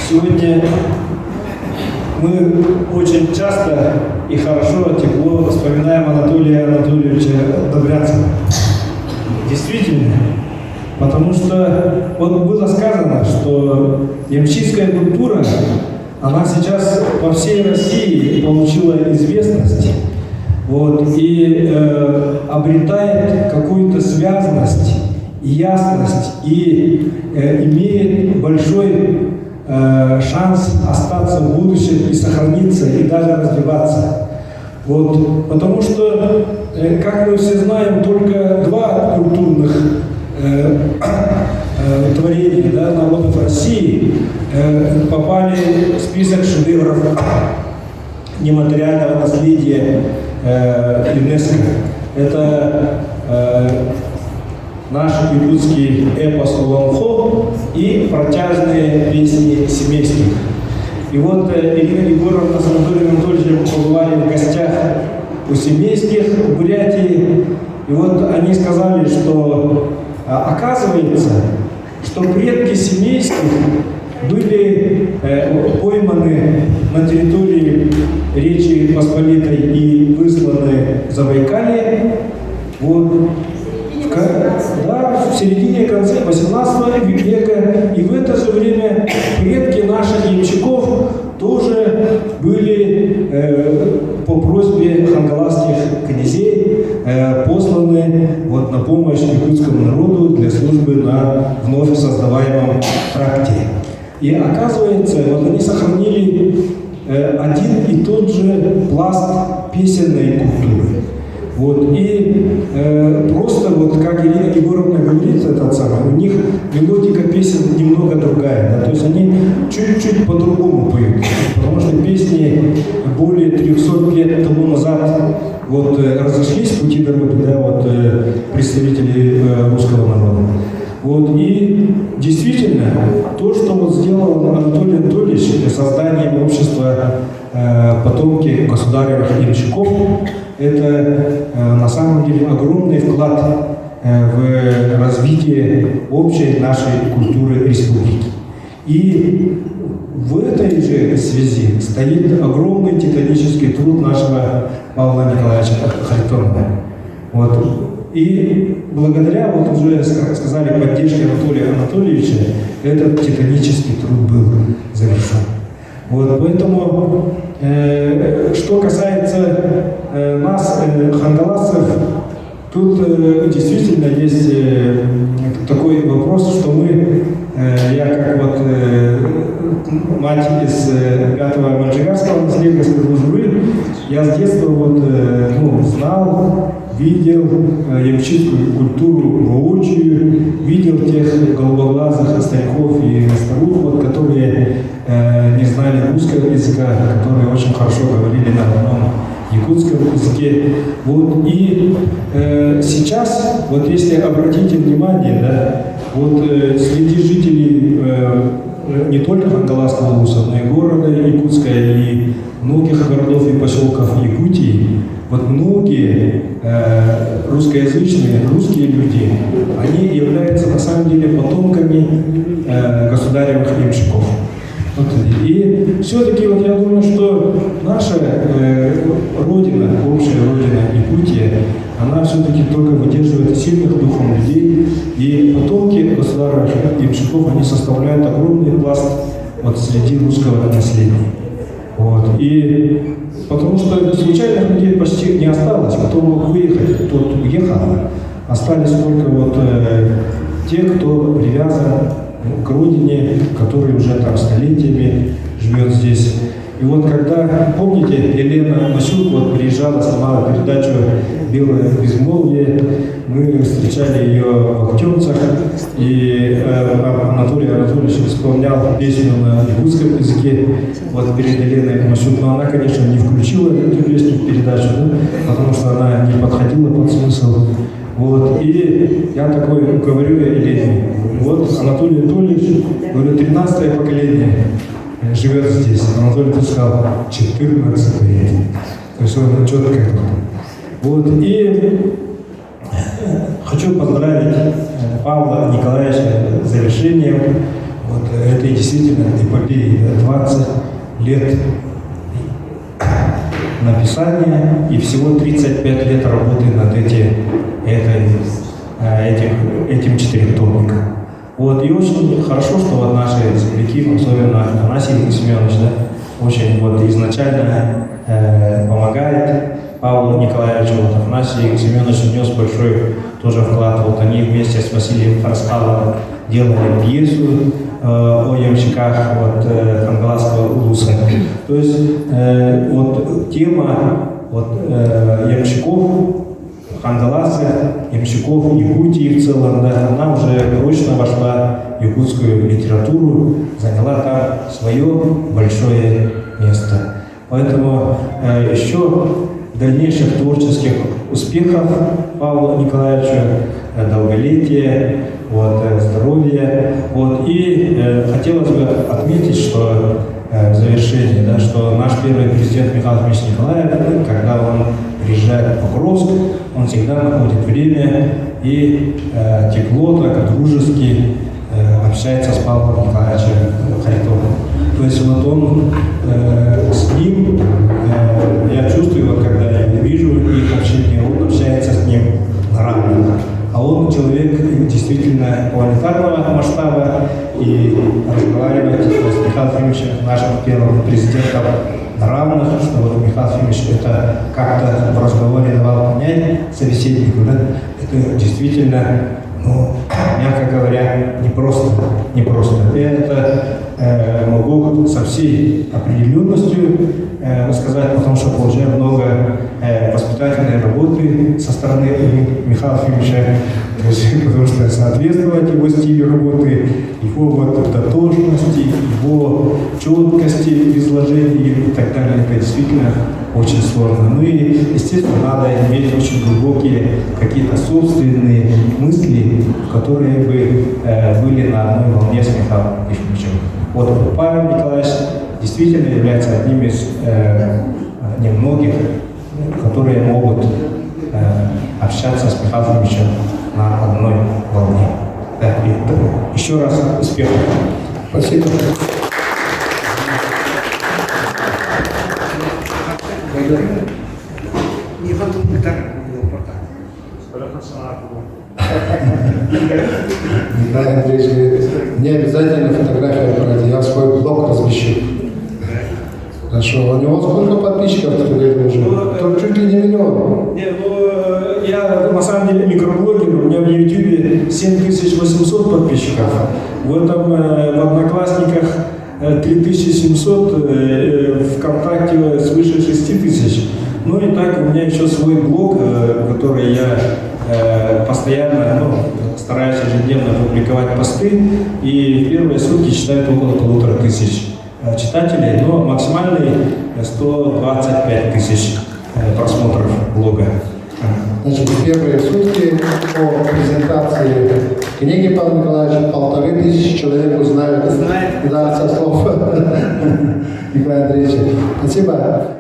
Сегодня мы очень часто и хорошо, тепло вспоминаем Анатолия Анатольевича Добрянского. Действительно, потому что вот было сказано, что ямщикская культура, она сейчас по всей России получила известность, и обретает какую-то связность и ясность, и имеет большой шанс остаться в будущем и сохраниться, и даже развиваться. Потому что, как мы все знаем, только два культурных творения народов России попали в список шедевров нематериального наследия ЮНЕСКО. Это наш якутский эпос «Улан-Хо» и протяжные песни семейских. И Ирина Егоровна с Анатолием Анатольевичем побывали в гостях у семейских в Бурятии. И они сказали, что оказывается, что предки семейских были пойманы на территории Речи Посполитой и высланы в Забайкалье. В середине конце 18 века, и в это же время предки наших ямщиков тоже были по просьбе хангаласских князей посланы на помощь якутскому народу для службы на вновь создаваемом тракте. И оказывается, они сохранили один и тот же пласт песенной культуры. Просто как Ирина Егоровна говорит, у них мелодика песен немного другая, то есть они чуть-чуть по-другому поют, потому что песни более 300 лет тому назад разошлись в пути дороги, представители русского народа. И действительно, то, что сделал Анатолий Анатольевич для создания общества потомки государевых ямщиков, это на самом деле огромный вклад в развитие общей нашей культуры республики. И в этой же связи стоит огромный титанический труд нашего Павла Николаевича Харитонова. И благодаря, уже сказали, поддержке Анатолия Анатольевича, этот титанический труд был завершен. Поэтому, что касается нас, хангаласцев, тут действительно есть такой вопрос, что мы, я как мать из 5-го Манчжигарского наследия, скажу, я с детства знал, видел ямщикскую культуру воочию, видел тех голубоглазых стариков и старух, которые не знали русского языка, которые очень хорошо говорили на родном якутском языке. И сейчас, если обратите внимание, среди жителей не только Хангаласского улуса, но и города Якутска, и многих городов и поселков Якутии, многие русскоязычные, русские люди, они являются на самом деле потомками государевых ямщиков. И все-таки я думаю, что наша родина, общая родина Якутия, она все-таки только выдерживает сильных духом людей, и потомки государевых ямщиков, они составляют огромный пласт среди русского наследия. И потому что случайных людей почти не осталось, кто мог выехать, тот уехал. Остались только те, кто привязан к родине, который уже столетиями живет здесь. И когда, помните, Елена Масюк приезжала, снимала передачу «Белое безмолвие», мы встречали ее в Актенцах, и Анатолий Анатольевич исполнял песню на якутском языке перед Еленой Масюк, но она, конечно, не включила эту песню в передачу, потому что она не подходила под смысл. И я такой говорю Елене, Анатолий Анатольевич, 13-е поколение живет здесь. Анатолий сказал, 14-е. То есть он четко. И хочу поздравить Павла Николаевича с завершением Вот это действительно эпопея, 20 лет написания и всего 35 лет работы над этим четырехтомником. Вот, и очень хорошо, что вот наши земляки, особенно Афанасий Семенович, да, очень вот изначально помогает Павлу Николаевичу. Вот Афанасий Семенович внес большой тоже вклад. Вот они вместе с Василием Фарскаловым делали пьесу о ямщиках вот, Хангаласского улуса. То есть вот тема вот, ямщиков Хангаласа, ямщиков Якутии в целом, да, она уже прочно вошла в якутскую литературу, заняла там свое большое место. Поэтому еще дальнейших творческих успехов Павла Николаевича, долголетия, вот, здоровья. Вот. И хотелось бы отметить, что в завершении, да, что наш первый президент Михаил Ильич Николаев, когда он приезжает в Покровск, он всегда находит время и тепло, так дружески общается с Павлом Николаевичем Харитоновым. То есть вот он с ним, я чувствую, вот когда я вижу их общение, он общается с ним на равных. А он человек действительно планетарного масштаба, и разговаривать с Михаилом Ефимовичем, нашим первым президентом, на равных, что вот Михаил Ефимович это как-то в разговоре давал понять собеседнику, да, это действительно, ну, мягко говоря, непросто. Это могу со всей определенностью сказать, потому что получаю много воспитательной работы со стороны Михаила Ефимовича, потому что соответствовать его стилю работы, его вот дотошности, его четкости в изложении и так далее, это действительно очень сложно. Ну и, естественно, надо иметь очень глубокие какие-то собственные мысли, которые бы были на одной волне с Михаилом Ефимовичем. Вот Павел Николаевич действительно является одним из немногих, которые могут общаться с Михаилом Ефимовичем на одной волне. Да, и еще раз успехов. Спасибо. Николай Андреевич говорит, не обязательно фотография брать, я свой блог размещу. Хорошо, у него сколько подписчиков уже? Там чуть ли не миллион. Нет, ну, я на самом деле микроблогер, у меня в YouTube 7800 подписчиков, в этом в Одноклассниках 3700, ВКонтакте свыше 6000. Ну и так у меня еще свой блог, который я постоянно стараюсь ежедневно публиковать посты, и в первые сутки читают около 1500 читателей, но максимальный 125 тысяч просмотров блога. Значит, первые сутки по презентации книги Павла Николаевича 1500 человек узнают. Да, со слов Николая Андреевича. Спасибо.